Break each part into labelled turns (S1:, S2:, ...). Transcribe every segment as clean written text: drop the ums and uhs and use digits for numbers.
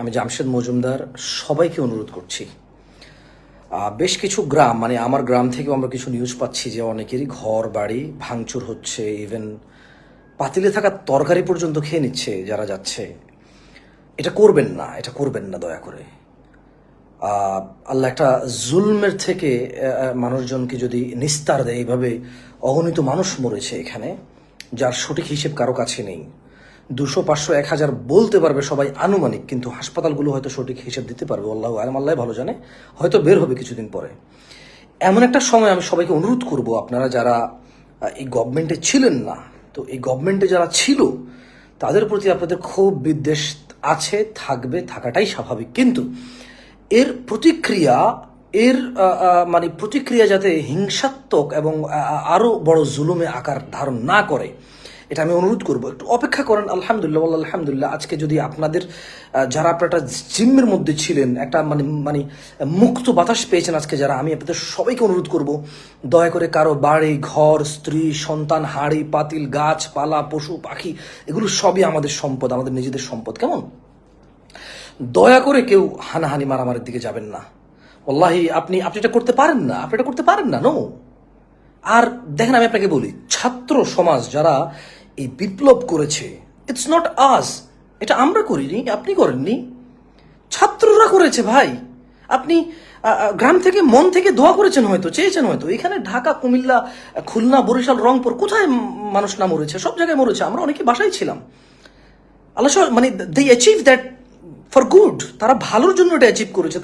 S1: আমি জামশেদ মজুমদার সবাইকে অনুরোধ করছি, বেশ কিছু গ্রাম মানে আমার গ্রাম থেকেও আমরা কিছু নিউজ পাচ্ছি যে অনেকেরই ঘর বাড়ি ভাঙচুর হচ্ছে, ইভেন পাতিলে থাকা তরকারি পর্যন্ত খেয়ে নিচ্ছে যারা যাচ্ছে। এটা করবেন না, এটা করবেন না দয়া করে। আল্লাহ একটা জুলমের থেকে মানুষজনকে যদি নিস্তার দেয়, এইভাবে অগণিত মানুষ মরেছে এখানে, যার সঠিক হিসেব কারো কাছে নেই। 200, 500, 1000 বলতে পারবে সবাই আনুমানিক, কিন্তু হাসপাতালগুলো হয়তো সঠিক হিসেব দিতে পারবে, আল্লাহ আলম, আল্লাহ ভালো জানে, হয়তো বের হবে কিছুদিন পরে। এমন একটা সময় আমি সবাইকে অনুরোধ করব, আপনারা যারা এই গভর্নমেন্টে ছিলেন না, তো এই গভর্নমেন্টে যারা ছিল তাদের প্রতি আপনাদের খুব বিদ্বেষ আছে, থাকবে, থাকাটাই স্বাভাবিক। কিন্তু এর প্রতিক্রিয়া মানে প্রতিক্রিয়া যাতে হিংসাত্মক এবং আরো বড় জুলুমে আকার ধারণ না করে, এটা আমি অনুরোধ করবো। একটু অপেক্ষা করেন। আলহামদুলিল্লাহ, আলহামদুলিল্লাহ, আজকে যদি আপনাদের যারা আপনারা একটা জিম্মের মধ্যে ছিলেন, একটা মানে মানে মুক্ত বাতাস পেয়েছেন আজকে যারা, আমি আপনাদের সবাইকে অনুরোধ করব, দয়া করে কারো বাড়ি ঘর, স্ত্রী সন্তান, হাড়ি পাতিল, গাছপালা, পশু পাখি, এগুলো সবই আমাদের সম্পদ, আমাদের নিজেদের সম্পদ। কেমন? দয়া করে কেউ হানাহানি মারামারির দিকে যাবেন না। ওয়াল্লাহি আপনি এটা করতে পারেন না, আপনি এটা করতে পারেন না। নো। আর দেখেন, আমি আপনাকে বলি, ছাত্র সমাজ যারা এই বিপ্লব করেছে, ইটস নট আস, এটা আমরা করিনি, আপনি করেননি, ছাত্ররা করেছে ভাই। আপনি গ্রাম থেকে মন থেকে দোয়া করেছেন, হয়তো চেয়েছেন, হয়তো। এখানে ঢাকা, কুমিল্লা, খুলনা, বরিশাল, রংপুর, কোথায় মানুষ না মরেছে? সব জায়গায় মরেছে। আমরা অনেকে বাসায় ছিলাম। আল্লাহ মানে দে অ্যাচিভ দ্যাট ফর গুড। তারা ভালোর জন্য এটা অ্যাচিভ করেছে।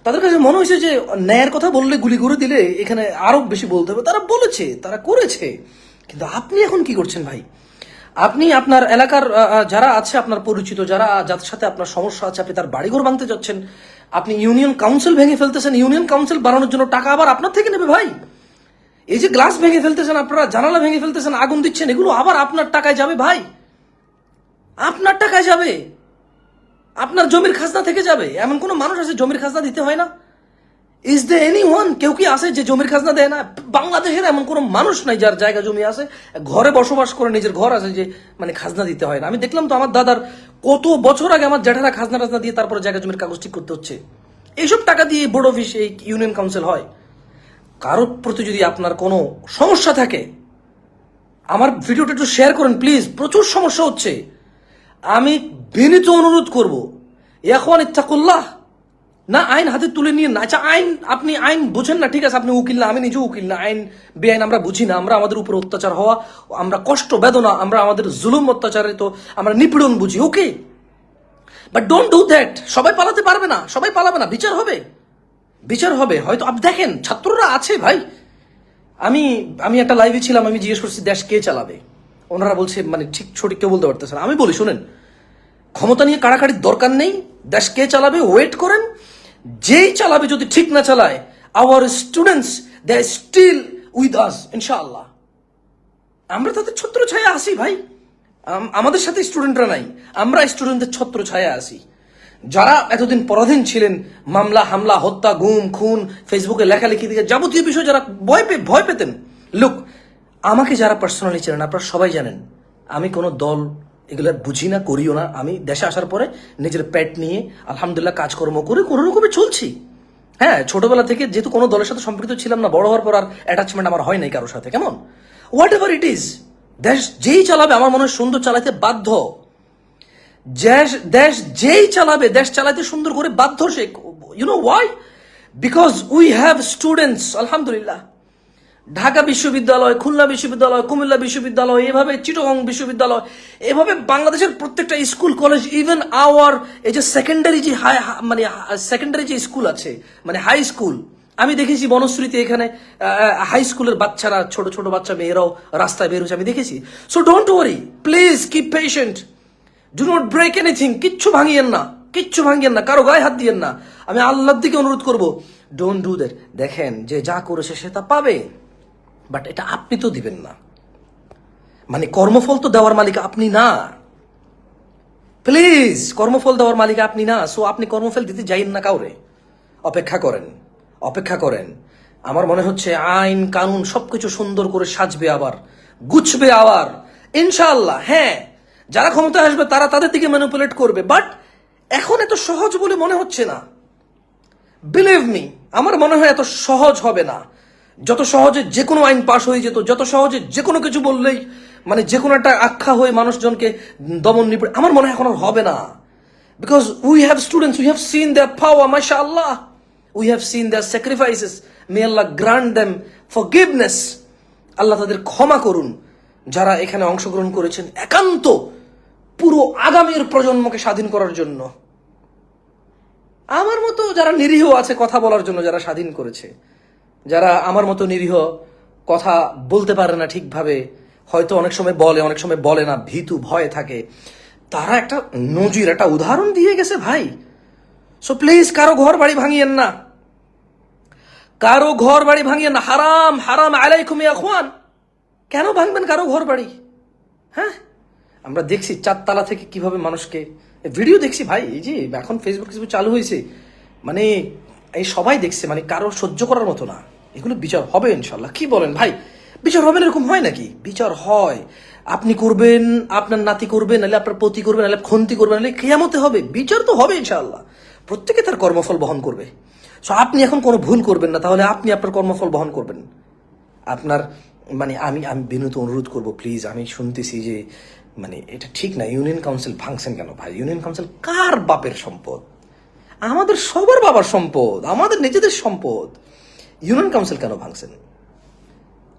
S1: তাদের কাছে মনে হয়েছে যে ন্যায়ের কথা বললে, গুলি করে দিলে এখানে আরো বেশি বলতে হবে। তারা বলেছে, তারা করেছে। কিন্তু আপনি এখন কি করছেন ভাই? আপনি আপনার এলাকার যারা আছে, আপনার পরিচিত যাদের সাথে আপনার সমস্যা আছে, আপনি তার বাড়িঘর ভাঙতে যাচ্ছেন। আপনি ইউনিয়ন কাউন্সিল ভেঙে ফেলতেছেন। ইউনিয়ন কাউন্সিল বানানোর জন্য টাকা আবার আপনার থেকে নেবে ভাই। এই যে গ্লাস ভেঙে ফেলতেছেন আপনারা, জানালা ভেঙে ফেলতেছেন, আগুন দিচ্ছেন, এগুলো আবার আপনার টাকায় যাবে ভাই। আপনার টাকায় যাবে, আপনার জমির খাজনা থেকে যাবে। এমন কোনো মানুষ আছে জমির খাজনা দিতে হয় না? Is there anyone? কেউ কি আছে যে জমির খাজনা দেয় না? বাংলাদেশের এমন কোনো মানুষ নাই যার জায়গা জমি আছে, ঘরে বসবাস করে, নিজের ঘর আছে, যে মানে খাজনা দিতে হয় না। আমি দেখলাম তো আমার দাদার কত বছর আগে আমার জ্যাঠারা খাজনা টাজনা দিয়ে তারপরে জায়গা জমির কাগজ ঠিক করতে হচ্ছে। এইসব টাকা দিয়ে বোর্ড অফিস, এই ইউনিয়ন কাউন্সিল হয়। কারোর প্রতি যদি আপনার কোনো সমস্যা থাকে, আমার ভিডিওটা একটু শেয়ার করেন প্লিজ। প্রচুর সমস্যা হচ্ছে। আমি বিনীত অনুরোধ করবো, এখন ইত্তাকুল্লাহ, না আইন হাতে তুলে নিয়ে না। আচ্ছা, আপনি আইন বুঝেন না, ঠিক আছে, আপনি উকিল না, আমি নিজেও উকিল না। আইন বেআইন আমরা বুঝি না। আমরা আমাদের উপর অত্যাচার হওয়া, আমরা কষ্ট বেদনা, আমরা আমাদের জুলুম অত্যাচারিত, আমরা নিপীড়ন বুঝি, ওকে, বাট ডোন্ট ডু দ্যাট। সবাই পালাতে পারবে না, সবাই পালাবে না। বিচার হবে, বিচার হবে। হয়তো আপনি দেখেন ছাত্ররা আছে ভাই। আমি একটা লাইভে ছিলাম, আমি জিজ্ঞেস করছি দেশ কে চালাবে। ওনারা বলছে মানে ঠিক সঠিক কেউ বলতে পারতেছে না। আমি বলি, শুনেন, ক্ষমতা নিয়ে কাড়াকাড়ির দরকার নেই। দেশ কে চালাবে ওয়েট করেন। যেই চালাবে যদি ঠিক না চালায়, our students they are still with us, ইনশাআল্লাহ। আমরা তাদের ছত্র ছায়া আসি ভাই। আমাদের সাথে স্টুডেন্টরা নাই, আমরা স্টুডেন্টদের ছত্র ছায়া আসি। যারা এতদিন পরাধীন ছিলেন, মামলা হামলা, হত্যা, গুম খুন, ফেসবুকে লেখালেখি দিকে যাবতীয় বিষয় যারা ভয় পেতেন, লুক, আমাকে যারা পার্সোনালি চেনেন, আপনারা সবাই জানেন আমি কোনো দল এগুলো বুঝি না, করিও না। আমি দেশে আসার পরে নিজের পেট নিয়ে আলহামদুলিল্লাহ কাজকর্ম করে কোনো রকমে চলছি। হ্যাঁ, ছোটবেলা থেকে যেহেতু কোনো দলের সাথে সম্পৃক্ত ছিলাম না, বড় হওয়ার পর আর অ্যাটাচমেন্ট আমার হয় নাই কারোর সাথে। কেমন? হোয়াট এভার ইট ইজ, দেশ যেই চালাবে আমার মনে হয় সুন্দর চালাতে বাধ্য। দেশ যেই চালাবে, দেশ চালাতে সুন্দর করে বাধ্য সে। You know why? Because we have students, আলহামদুলিল্লাহ। ঢাকা বিশ্ববিদ্যালয়, খুলনা বিশ্ববিদ্যালয়, কুমিল্লা বিশ্ববিদ্যালয়, এভাবে চিটাগং বিশ্ববিদ্যালয়, এভাবে বাংলাদেশের প্রত্যেকটা স্কুল কলেজ, ইভেন আওয়ার এই যে সেকেন্ডারি যে মানে সেকেন্ডারি যে স্কুল আছে, মানে হাই স্কুল, আমি দেখেছি বনশ্রীতে, এখানে হাই স্কুলের বাচ্চারা, ছোট ছোট বাচ্চা মেয়েরাও রাস্তায় বের হচ্ছে, আমি দেখেছি। So don't worry, please keep patient, do not break anything. কিচ্ছু ভাঙিয়েন না, কিচ্ছু ভাঙিয়েন না, কারো গায়ে হাত দিয়েন না। আমি আল্লাহর দিকে অনুরোধ করবো, ডোন্ট ডু দ্যাট। দেখেন, যে যা করেছে সে তা পাবে, বাট এটা আপনি তো দিবেন না। মানে কর্মফল তো দেওয়ার মালিক আপনি না। প্লিজ, কর্মফল দেওয়ার মালিক আপনি না। সো আপনি কর্মফল দিতে যাইন না কাউরে। অপেক্ষা করেন, অপেক্ষা করেন। আমার মনে হচ্ছে আইন কানুন সবকিছু সুন্দর করে সাজবে, আবার গুছবে, আবার ইনশাআল্লাহ। হ্যাঁ, যারা ক্ষমতায় আসবে তারা তাদের দিকে ম্যানিপুলেট করবে, বাট এখন এত সহজ বলে মনে হচ্ছে না। বিলিভ মি, আমার মনে হয় এত সহজ হবে না। যত সহজে যে কোনো আইন পাশ হয়ে যেত, যত সহজে যে কোনো কিছু বললেই মানে যে কোনো একটা আখ্যা হয়ে মানুষজনকে দমন নিপীড়ন, আমার মনে হয় এখন আর হবে না। Because we have students, we have seen their power, mashallah. We have seen their sacrifices. May Allah grant them forgiveness. আল্লাহ তাদের ক্ষমা করুন যারা এখানে অংশগ্রহণ করেছেন একান্ত পুরো আগামীর প্রজন্মকে স্বাধীন করার জন্য। আমার মতো যারা নিরীহ আছে কথা বলার জন্য, যারা স্বাধীন করেছে, যারা আমার মতো নিরীহ কথা বলতে পারে না ঠিকভাবে, হয়তো অনেক সময় বলে, অনেক সময় বলে না, ভীতু ভয়ে থাকে, তারা একটা নজির, একটা উদাহরণ দিয়ে গেছে ভাই। সো প্লিজ কারো ঘর বাড়ি ভাঙিয়েন না, কারো ঘর বাড়ি ভাঙিয়েন না। হারাম হারাম আলাইকুম ইয়া আখওয়ান। কেন ভাঙবেন কারো ঘর বাড়ি? হ্যাঁ, আমরা দেখছি 4 তলা থেকে কিভাবে মানুষকে ভিডিও দেখছি ভাই। এই যে এখন ফেসবুক চালু হয়েছে, মানে এই সবাই দেখছে, মানে কারো সহ্য করার মতো না। এগুলো বিচার হবে ইনশাল্লাহ। কি বলেন ভাই, বিচার হবে না? এরকম হয় নাকি? বিচার হয়। আপনি করবেন, আপনার নাতি করবেন, নাহলে আপনার পতি করবেন, নাহলে খন্তি করবেন, নাহলে কিয়ামতে হবে। বিচার তো হবে ইনশাআল্লাহ, প্রত্যেকে তার কর্মফল বহন করবে। সো আপনি এখন কোনো ভুল করবেন না, তাহলে আপনি আপনার কর্মফল বহন করবেন। আপনার মানে আমি বিনীত অনুরোধ করব, প্লিজ। আমি শুনতেছি যে মানে এটা ঠিক না, ইউনিয়ন কাউন্সিল ভাঙছেন কেন ভাই? ইউনিয়ন কাউন্সিল কার বাপের সম্পদ? আমাদের সবার বাবার সম্পদ, আমাদের নিজেদের সম্পদ। ইউনিয়ন কাউন্সিল কেন ভাঙছেন?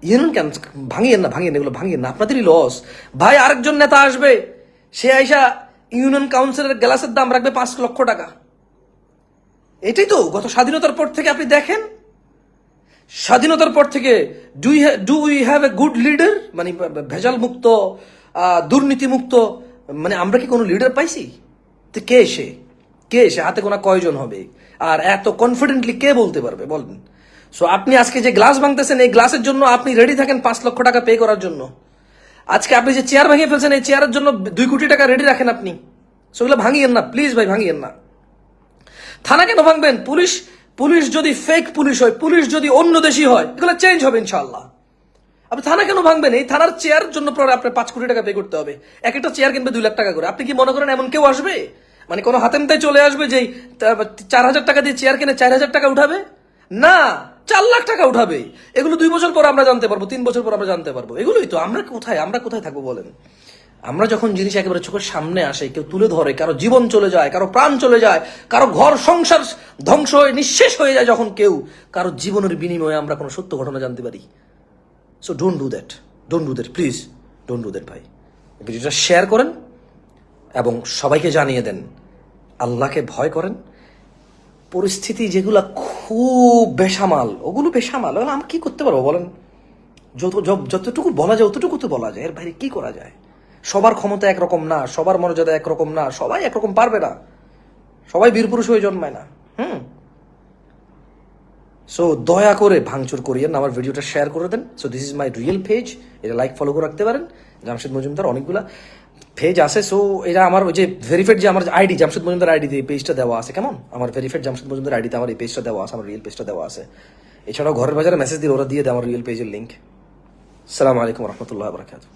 S1: ইউনিয়ন কাউন্সিল ভাঙিয়েন না, ভাঙিয়েন, এগুলো ভাঙিয়েন না, আপনাদেরই লস ভাই। আরেকজন নেতা আসবে, সে আইসা ইউনিয়ন কাউন্সিলের গ্লাসের দাম রাখবে 5 লক্ষ টাকা। এটাই তো গত স্বাধীনতার পর থেকে আপনি দেখেন, স্বাধীনতার পর থেকে do we have a good leader? মানে ভেজাল মুক্ত, দুর্নীতি মুক্ত, মানে আমরা কি কোনো লিডার পাইছি? তো কে এসে হাতে গোনা কয়জন হবে? আর এত কনফিডেন্টলি কে বলতে পারবে বলেন? সো আপনি আজকে যে গ্লাস ভাঙতেছেন, এই গ্লাসের জন্য আপনি রেডি থাকেন 5 লক্ষ টাকা পে করার জন্য। আজকে আপনি যে চেয়ার ভেঙে ফেলছেন, এই চেয়ারের জন্য 2 কোটি টাকা রেডি রাখেন আপনি। সেগুলো ভাঙিয়েন না প্লিজ ভাই, ভাঙিয়েন না। থানা কেন ভাঙবেন? পুলিশ যদি ফেক পুলিশ হয়, পুলিশ যদি অন্য দেশি হয়, এগুলো চেঞ্জ হবে ইনশাআল্লাহ। আপনি থানা কেন ভাঙবেন? এই থানার চেয়ার জন্য পরে আপনার 5 কোটি টাকা পে করতে হবে। এক একটা চেয়ার কিনবে 2 লাখ টাকা করে। আপনি কি মনে করেন এমন কেউ আসবে? মানে কোনো হাতেমতায় চলে আসবে যে 4,000 টাকা দিয়ে চেয়ার কিনে 4,000 টাকা উঠাবে? না, 4 লাখ টাকা উঠাবে। এগুলো 2 বছর পর আমরা জানতে পারবো, 3 বছর পর আমরা জানতে পারবো। এগুলোই তো। আমরা কোথায় থাকবো বলেন? আমরা যখন জিনিস একেবারে চোখের সামনে আসে, কেউ তুলে ধরে, কারো জীবন চলে যায়, কারো প্রাণ চলে যায়, কারো ঘর সংসার ধ্বংস হয়ে নিঃশেষ হয়ে যায়, যখন কেউ কারো জীবনের বিনিময়ে আমরা কোনো সত্য ঘটনা জানতে পারি। So don't do that, please don't do that ভাই। ভিডিওটা শেয়ার করেন এবং সবাইকে জানিয়ে দেন, আল্লাহকে ভয় করেন। পরিস্থিতি যেগুলা খুব বেসামাল, ওগুলো বেসামাল, আমরা কি করতে পারবো বলেন? যতটুকু বলা যায় অতটুকু তো বলা যায়, এর বাইরে কি করা যায়? সবার ক্ষমতা একরকম না, সবার মর্যাদা একরকম না, সবাই একরকম পারবে না, সবাই বীরপুরুষ হয়ে জন্মায় না। সো দয়া করে ভাঙচুর করিয়েন না, আমার ভিডিওটা শেয়ার করে দেন। So this is my real page, এটা লাইক ফলো করে রাখতে পারেন। জামশেদ মজুমদার অনেকগুলা পেজ আছে। সো এটা আমার ওই যে ভেরিফাইড যে আমার আইডি জামশেদ মজুমদার আইডি দিয়ে পেজটা দেওয়া আছে, কেমন? আমার ভেরিফাইড জামশেদ মজুমদার আইডিতে আমার এই পেজটা দেওয়া আছে, আমার রিয়েল পেজটা দেওয়া আছে। এছাড়াও ঘরের বাজারে মেসেজ দিয়ে ওরা দিয়ে দেয় আমার রিয়েল পেজের লিঙ্ক। আসসালামু আলাইকুম রহমতুল্লাহ বরকাতুহু।